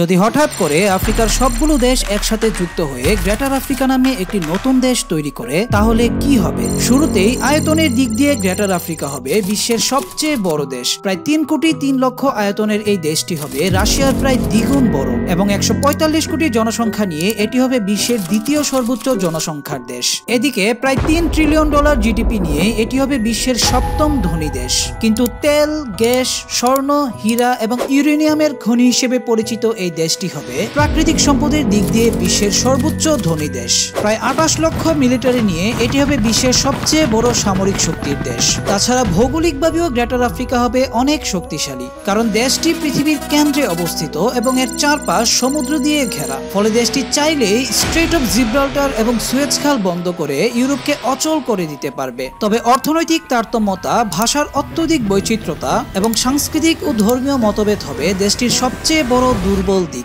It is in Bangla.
যদি হঠাৎ করে আফ্রিকার সবগুলো দেশ একসাথে যুক্ত হয়ে গ্রেটার আফ্রিকা নামে একটি নতুন দেশ তৈরি করে তাহলে কি হবে? শুরুতেই আয়তনের দিক দিয়ে গ্রেটার আফ্রিকা হবে বিশ্বের সবচেয়ে বড় দেশ। প্রায় 3,03,00,000 আয়তনের এই দেশটি হবে রাশিয়ার প্রায় দ্বিগুণ বড় এবং 145 কোটি জনসংখ্যা নিয়ে এটি হবে বিশ্বের দ্বিতীয় সর্বোচ্চ জনসংখ্যার দেশ। এদিকে প্রায় $3 ট্রিলিয়ন জিডিপি নিয়ে এটি হবে বিশ্বের সপ্তম ধনী দেশ। কিন্তু তেল, গ্যাস, স্বর্ণ, হীরা এবং ইউরেনিয়ামের খনি হিসেবে পরিচিত এই দেশটি হবে প্রাকৃতিক সম্পদের দিক দিয়ে বিশ্বের সর্বোচ্চ ধনী দেশ। প্রায় 28 লক্ষ মিলিটারি নিয়ে এটি হবে বিশ্বের সবচেয়ে বড় সামরিক শক্তির দেশ। তাছাড়া ভৌগোলিকভাবেও গ্রেটার আফ্রিকা হবে অনেক শক্তিশালী, কারণ দেশটি পৃথিবীর কেন্দ্রে অবস্থিত এবং এর চারপাশ সমুদ্র দিয়ে ঘেরা। ফলে দেশটি চাইলেই স্ট্রেট অফ জিব্রাল্টার এবং সুয়েজ খাল বন্ধ করে ইউরোপকে অচল করে দিতে পারবে। তবে অর্থনৈতিক তারতম্যতা, ভাষার অত্যধিক বৈচিত্র্যতা এবং সাংস্কৃতিক ও ধর্মীয় মতভেদ হবে দেশটির সবচেয়ে বড় দুর্বল দিক।